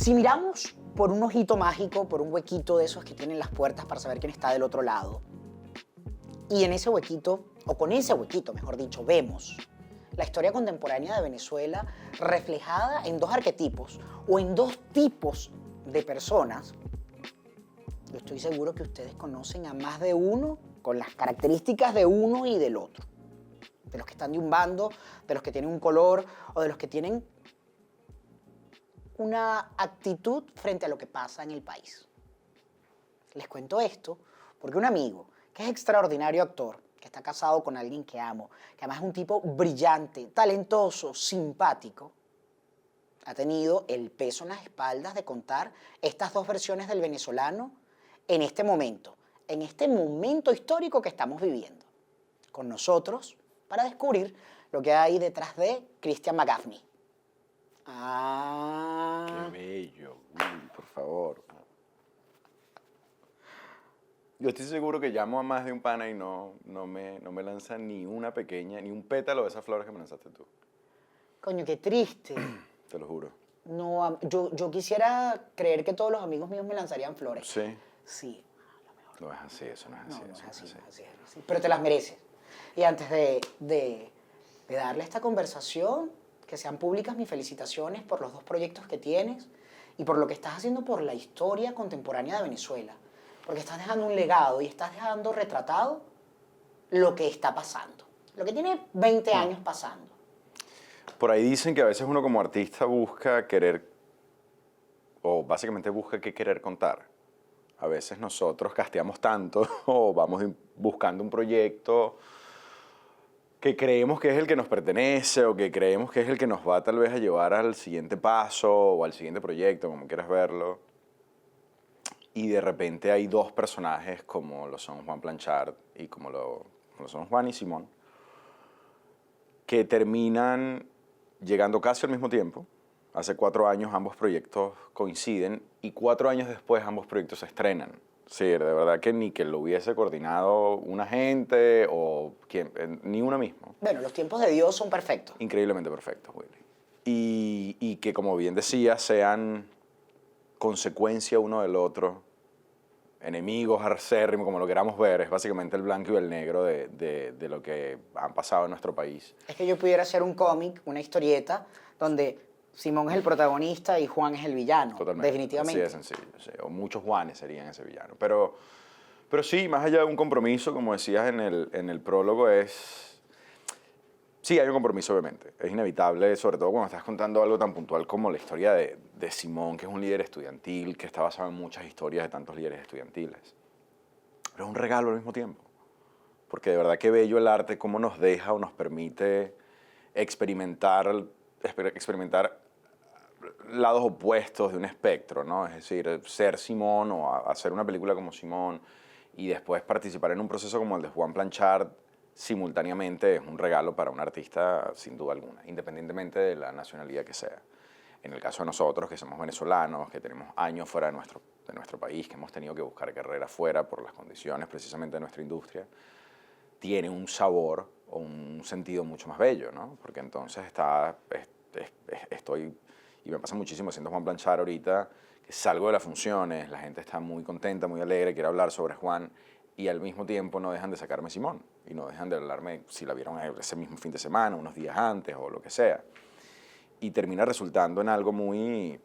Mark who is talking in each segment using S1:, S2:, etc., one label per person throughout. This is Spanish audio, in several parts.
S1: Si miramos por un ojito mágico, por un huequito de esos que tienen las puertas para saber quién está del otro lado, y en ese huequito, o con ese huequito, mejor dicho, vemos la historia contemporánea de Venezuela reflejada en dos arquetipos o en dos tipos de personas, yo estoy seguro que ustedes conocen a más de uno con las características de uno y del otro. De los que están de un bando, de los que tienen un color o de los que tienen una actitud frente a lo que pasa en el país. Les cuento esto porque un amigo que es extraordinario actor, que está casado con alguien que amo, que además es un tipo brillante, talentoso, simpático, ha tenido el peso en las espaldas de contar estas dos versiones del venezolano en este momento histórico que estamos viviendo. Con nosotros, para descubrir lo que hay detrás de Christian McGaffney.
S2: Qué bello. Uy, por favor. Yo estoy seguro que llamo a más de un pana y no me lanza ni una pequeña, ni un pétalo de esas flores que me lanzaste tú.
S1: Coño, qué triste.
S2: Te lo juro.
S1: No, yo quisiera creer que todos los amigos míos me lanzarían flores.
S2: Sí.
S1: Sí.
S2: No es así, eso no es así.
S1: No,
S2: eso
S1: no es así,
S2: no es
S1: no es
S2: así.
S1: así, no es así. Pero te las mereces. Y antes de darle esta conversación, que sean públicas mis felicitaciones por los dos proyectos que tienes y por lo que estás haciendo por la historia contemporánea de Venezuela. Porque estás dejando un legado y estás dejando retratado lo que está pasando. Lo que tiene 20 años pasando.
S2: Por ahí dicen que a veces uno como artista busca querer, o básicamente busca qué querer contar. A veces nosotros casteamos tanto o vamos buscando un proyecto que creemos que es el que nos pertenece o que creemos que es el que nos va tal vez a llevar al siguiente paso o al siguiente proyecto, como quieras verlo. Y de repente hay dos personajes como lo son Juan Planchard y como lo son Juan y Simón, que terminan llegando casi al mismo tiempo. Hace 4 años ambos proyectos coinciden y 4 años después ambos proyectos se estrenan. Sí, de verdad que ni que lo hubiese coordinado una gente o ni uno mismo.
S1: Bueno, los tiempos de Dios son perfectos.
S2: Increíblemente perfectos, Willy. Y que, como bien decía, sean consecuencia uno del otro, enemigos acérrimos, como lo queramos ver, es básicamente el blanco y el negro de lo que han pasado en nuestro país.
S1: Es que yo pudiera hacer un cómic, una historieta, donde Simón es el protagonista y Juan es el villano.
S2: Totalmente.
S1: Definitivamente.
S2: Así de sencillo. Sí. O muchos Juanes serían ese villano. Pero sí, más allá de un compromiso, como decías en el prólogo, sí, hay un compromiso, obviamente. Es inevitable, sobre todo cuando estás contando algo tan puntual como la historia de Simón, que es un líder estudiantil, que está basado en muchas historias de tantos líderes estudiantiles. Pero es un regalo al mismo tiempo. Porque de verdad que bello el arte, cómo nos deja o nos permite experimentar lados opuestos de un espectro, ¿no? Es decir, ser Simón o hacer una película como Simón y después participar en un proceso como el de Juan Planchard simultáneamente es un regalo para un artista sin duda alguna, independientemente de la nacionalidad que sea. En el caso de nosotros, que somos venezolanos, que tenemos años fuera de nuestro país, que hemos tenido que buscar carrera fuera por las condiciones precisamente de nuestra industria, tiene un sabor o un sentido mucho más bello, ¿no? Porque entonces estoy, y me pasa muchísimo siendo Juan Planchard ahorita, que salgo de las funciones, la gente está muy contenta, muy alegre, quiere hablar sobre Juan, y al mismo tiempo no dejan de sacarme Simón, y no dejan de hablarme si la vieron ese mismo fin de semana, unos días antes, o lo que sea. Y termina resultando en algo muy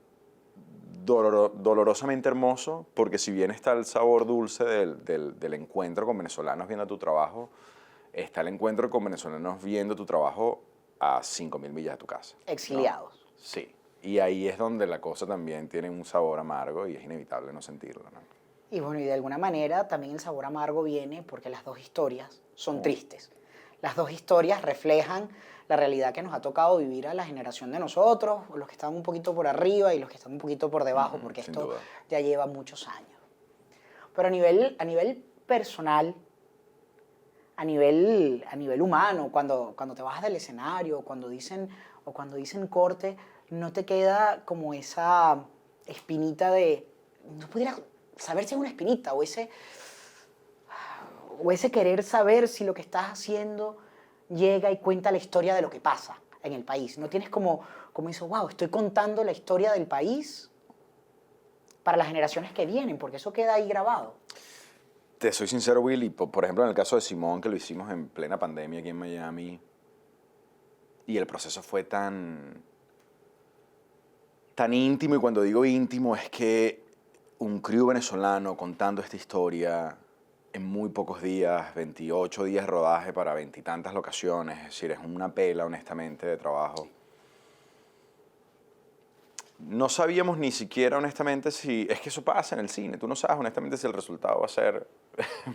S2: dolorosamente hermoso, porque si bien está el sabor dulce del encuentro con venezolanos viendo tu trabajo, está el encuentro con venezolanos viendo tu trabajo a 5.000 millas de tu casa.
S1: Exiliados.
S2: ¿No? Sí. Y ahí es donde la cosa también tiene un sabor amargo y es inevitable no sentirlo, ¿no?
S1: Y bueno, y de alguna manera también el sabor amargo viene porque las dos historias son tristes. Las dos historias reflejan la realidad que nos ha tocado vivir a la generación de nosotros, los que están un poquito por arriba y los que están un poquito por debajo, porque
S2: sin
S1: esto
S2: duda.
S1: ya lleva muchos años. Pero a nivel personal, a nivel humano, cuando te bajas del escenario, cuando dicen corte, no te queda como esa espinita de, no pudiera saber si es una espinita o ese querer saber si lo que estás haciendo llega y cuenta la historia de lo que pasa en el país. No tienes como eso, wow, estoy contando la historia del país para las generaciones que vienen, porque eso queda ahí grabado.
S2: Te soy sincero, Willy, por ejemplo, en el caso de Simón, que lo hicimos en plena pandemia aquí en Miami, y el proceso fue tan íntimo, y cuando digo íntimo es que un crew venezolano contando esta historia en muy pocos días, 28 días de rodaje para veintitantas locaciones, es decir, es una pela, honestamente, de trabajo. No sabíamos ni siquiera, honestamente, si... Es que eso pasa en el cine. Tú no sabes, honestamente, si el resultado va a ser,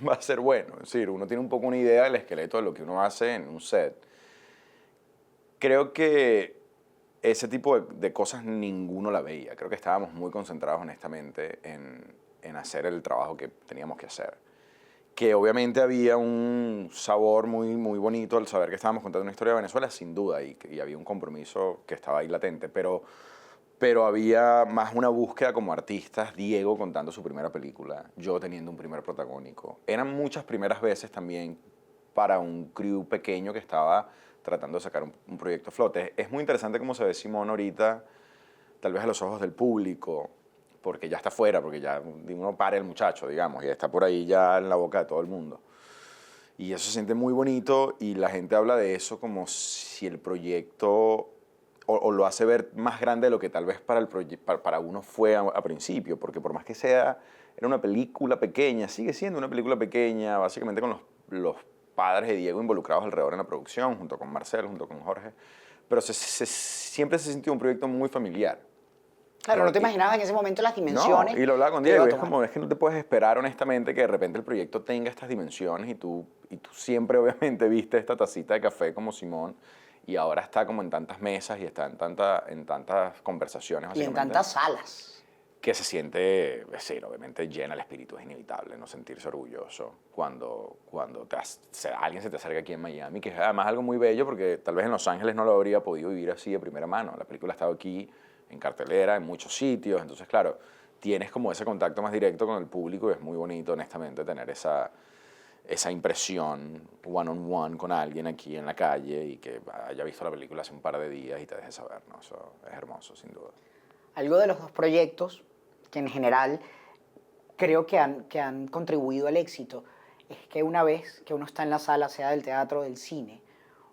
S2: va a ser bueno. Es decir, uno tiene un poco una idea del esqueleto de lo que uno hace en un set. Creo que ese tipo de cosas ninguno la veía. Creo que estábamos muy concentrados, honestamente, en hacer el trabajo que teníamos que hacer. Que obviamente había un sabor muy, muy bonito al saber que estábamos contando una historia de Venezuela, sin duda, y había un compromiso que estaba ahí latente, pero había más una búsqueda como artistas, Diego contando su primera película, yo teniendo un primer protagónico. Eran muchas primeras veces también para un crew pequeño que estaba tratando de sacar un proyecto a flote. Es muy interesante cómo se ve Simón ahorita, tal vez a los ojos del público, porque ya está fuera, porque ya uno para el muchacho, digamos, y está por ahí ya en la boca de todo el mundo. Y eso se siente muy bonito y la gente habla de eso como si el proyecto, o lo hace ver más grande de lo que tal vez para uno fue a principio, porque por más que sea, era una película pequeña, sigue siendo una película pequeña, básicamente con los padres de Diego involucrados alrededor en la producción, junto con Marcelo, junto con Jorge, pero siempre se sintió un proyecto muy familiar.
S1: Claro, no te
S2: Y-
S1: imaginabas en ese momento las
S2: no,
S1: dimensiones
S2: y lo hablaba con
S1: que iba
S2: Diego,
S1: a
S2: y es
S1: tomar.
S2: como, es que no te puedes esperar honestamente que de repente el proyecto tenga estas dimensiones y tú siempre obviamente viste esta tacita de café como Simón y ahora está como en tantas mesas y está en tantas conversaciones
S1: Y en
S2: básicamente
S1: tantas salas.
S2: que se siente, es decir, obviamente llena el espíritu, es inevitable no sentirse orgulloso cuando alguien se te acerca aquí en Miami, que es además algo muy bello porque tal vez en Los Ángeles no lo habría podido vivir así de primera mano. La película ha estado aquí en cartelera, en muchos sitios, entonces claro, tienes como ese contacto más directo con el público y es muy bonito honestamente tener esa impresión one on one con alguien aquí en la calle y que haya visto la película hace un par de días y te deje saber, ¿no? Eso es hermoso, sin duda.
S1: Algo de los dos proyectos que en general creo que han contribuido al éxito es que una vez que uno está en la sala, sea del teatro o del cine,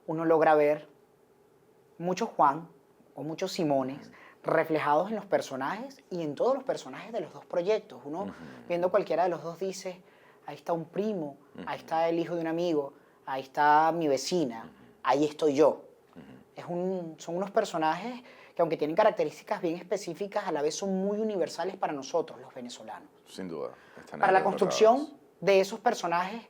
S1: uno logra ver muchos Juan o muchos Simones reflejados en los personajes y en todos los personajes de los dos proyectos. Uno viendo cualquiera de los dos dice, ahí está un primo, ahí está el hijo de un amigo, ahí está mi vecina, ahí estoy yo. Son unos personajes que aunque tienen características bien específicas, a la vez son muy universales para nosotros, los venezolanos.
S2: Sin duda. Están
S1: Para
S2: ahí
S1: la construcción
S2: involucrados.
S1: de esos personajes,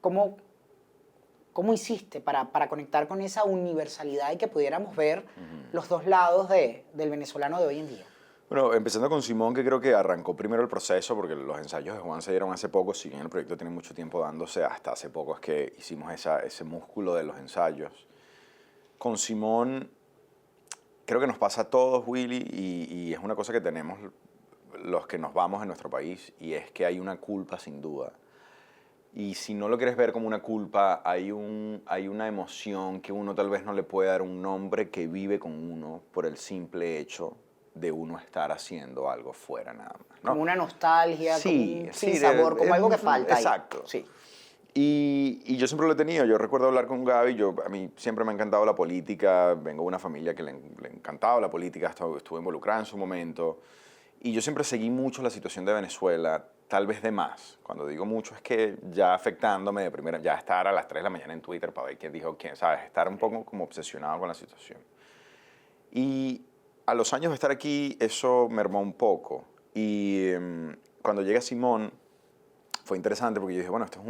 S1: ¿cómo hiciste para conectar con esa universalidad y que pudiéramos ver los dos lados del venezolano de hoy en día?
S2: Bueno, empezando con Simón, que creo que arrancó primero el proceso, porque los ensayos de Juan se dieron hace poco, si bien el proyecto tiene mucho tiempo dándose, hasta hace poco es que hicimos ese músculo de los ensayos. Con Simón, creo que nos pasa a todos, Willy, y es una cosa que tenemos los que nos vamos en nuestro país, y es que hay una culpa sin duda. Y si no lo quieres ver como una culpa, hay una emoción que uno tal vez no le puede dar un nombre que vive con uno por el simple hecho de uno estar haciendo algo fuera nada más, ¿no?
S1: Como una nostalgia, como
S2: Sí,
S1: un
S2: sí,
S1: sinsabor, como algo que falta ahí.
S2: exacto.
S1: Sí.
S2: Y yo siempre lo he tenido. Yo recuerdo hablar con Gaby. A mí siempre me ha encantado la política. Vengo de una familia que le encantaba la política. Estuve involucrada en su momento. Y yo siempre seguí mucho la situación de Venezuela, tal vez de más. Cuando digo mucho es que ya afectándome de primera, ya estar a las 3 de la mañana en Twitter para ver quién dijo quién, ¿sabes? Estar un poco como obsesionado con la situación. Y a los años de estar aquí, eso mermó un poco. Y cuando llega Simón, fue interesante porque yo dije, bueno, esto es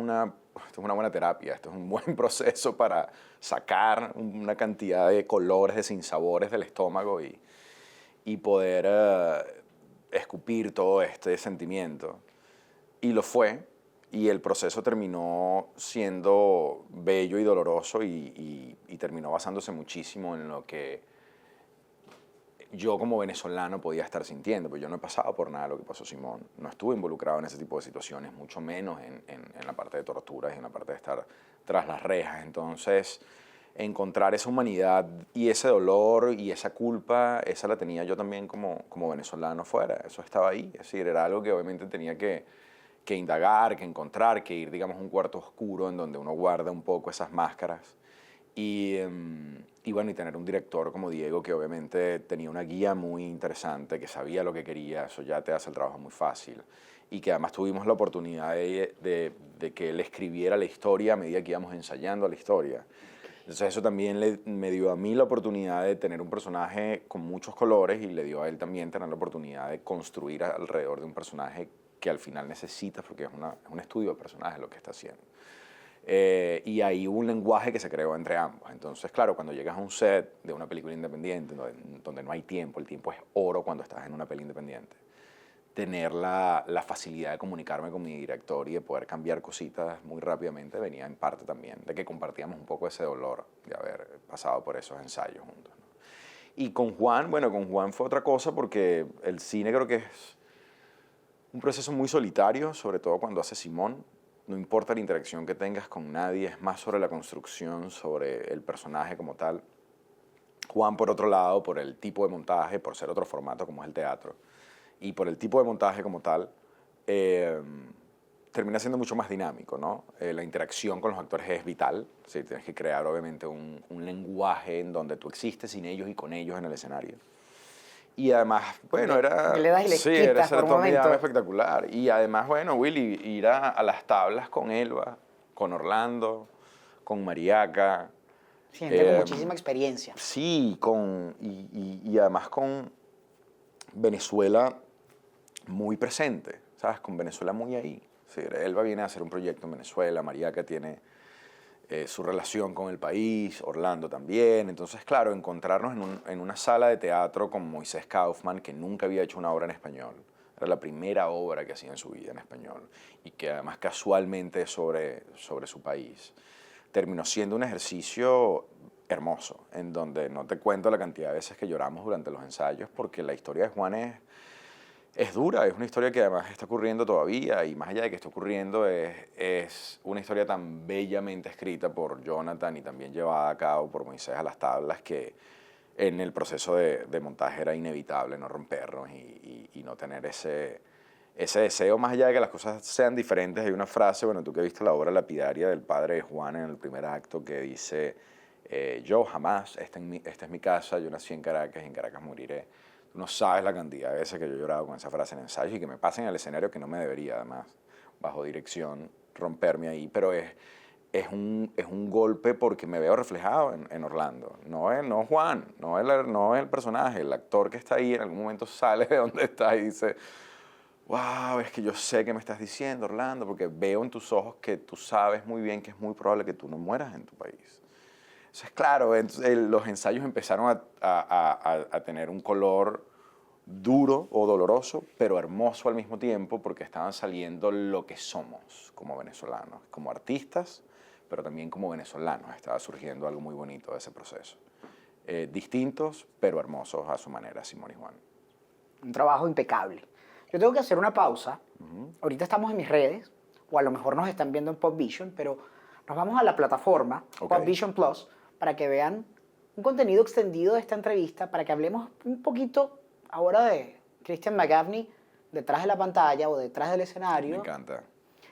S2: una buena terapia, esto es un buen proceso para sacar una cantidad de colores, de sinsabores del estómago y poder escupir todo este sentimiento. Y lo fue, y el proceso terminó siendo bello y doloroso y terminó basándose muchísimo en lo que yo como venezolano podía estar sintiendo, porque yo no he pasado por nada de lo que pasó Simón, no estuve involucrado en ese tipo de situaciones, mucho menos en la parte de torturas y en la parte de estar tras las rejas. Entonces, encontrar esa humanidad y ese dolor y esa culpa, esa la tenía yo también como venezolano fuera. Eso estaba ahí. Es decir, era algo que obviamente tenía que indagar, que encontrar, que ir, digamos, a un cuarto oscuro en donde uno guarda un poco esas máscaras. Y bueno, y tener un director como Diego que obviamente tenía una guía muy interesante, que sabía lo que quería, eso ya te hace el trabajo muy fácil. Y que además tuvimos la oportunidad de que él escribiera la historia a medida que íbamos ensayando la historia. Entonces eso también me dio a mí la oportunidad de tener un personaje con muchos colores y le dio a él también tener la oportunidad de construir alrededor de un personaje que al final necesitas, porque es un estudio de personajes lo que está haciendo. Y hay un lenguaje que se creó entre ambos. Entonces, claro, cuando llegas a un set de una película independiente, donde no hay tiempo, el tiempo es oro cuando estás en una peli independiente, tener la facilidad de comunicarme con mi director y de poder cambiar cositas muy rápidamente venía en parte también de que compartíamos un poco ese dolor de haber pasado por esos ensayos juntos, ¿no? Y con Juan, bueno, con Juan fue otra cosa porque el cine creo que es un proceso muy solitario, sobre todo cuando hace Simón. No importa la interacción que tengas con nadie, es más sobre la construcción, sobre el personaje como tal. Juan, por otro lado, por el tipo de montaje, por ser otro formato como es el teatro, y por el tipo de montaje como tal, termina siendo mucho más dinámico, ¿no? La interacción con los actores es vital. ¿Sí? Tienes que crear, obviamente, un lenguaje en donde tú existes sin ellos y con ellos en el escenario. Y además, bueno, era...
S1: Le das y le
S2: sí,
S1: quitas
S2: era ser
S1: por un
S2: todo mi
S1: momento.
S2: espectacular. Y además, bueno, Willy, ir a las tablas con Elba, con Orlando, con Mariaca.
S1: Gente con muchísima experiencia.
S2: Sí, y además con Venezuela muy presente, ¿sabes? Con Venezuela muy ahí. Sí, Elba viene a hacer un proyecto en Venezuela, Mariaca tiene su relación con el país, Orlando también. Entonces, claro, encontrarnos en una sala de teatro con Moisés Kaufman, que nunca había hecho una obra en español. Era la primera obra que hacía en su vida en español y que además casualmente es sobre su país. Terminó siendo un ejercicio hermoso, en donde no te cuento la cantidad de veces que lloramos durante los ensayos, porque la historia de Juan es dura, es una historia que además está ocurriendo todavía, y más allá de que esté ocurriendo, es una historia tan bellamente escrita por Jonathan y también llevada a cabo por Moisés a las tablas, que en el proceso de montaje era inevitable no rompernos y no tener ese deseo, más allá de que las cosas sean diferentes. Hay una frase, bueno, tú que viste la obra lapidaria del padre de Juan en el primer acto, que dice, yo jamás, esta es mi casa, yo nací en Caracas y en Caracas moriré. Tú no sabes la cantidad de veces que yo he llorado con esa frase en ensayo y que me pasen al escenario, que no me debería, además, bajo dirección, romperme ahí, pero es un golpe porque me veo reflejado en Orlando. No Juan, no el personaje, el actor que está ahí en algún momento sale de donde está y dice, wow, es que yo sé que me estás diciendo, Orlando, porque veo en tus ojos que tú sabes muy bien que es muy probable que tú no mueras en tu país. Entonces, claro, los ensayos empezaron a tener un color duro o doloroso, pero hermoso al mismo tiempo, porque estaban saliendo lo que somos como venezolanos, como artistas, pero también como venezolanos. Estaba surgiendo algo muy bonito de ese proceso. Distintos, pero hermosos a su manera, Simón y Juan.
S1: Un trabajo impecable. Yo tengo que hacer una pausa. Ahorita estamos en mis redes, o a lo mejor nos están viendo en PopVision, pero nos vamos a la plataforma PopVision Plus para que vean un contenido extendido de esta entrevista, para que hablemos un poquito ahora de Christian McGavney detrás de la pantalla o detrás del escenario.
S2: Me encanta.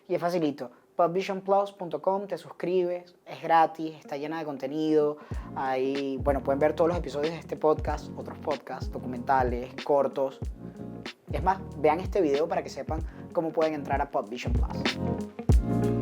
S1: Y es facilito. popvisionplus.com, te suscribes, es gratis, está llena de contenido. Ahí, bueno, pueden ver todos los episodios de este podcast, otros podcasts, documentales, cortos. Es más, vean este video para que sepan cómo pueden entrar a PopVision Plus.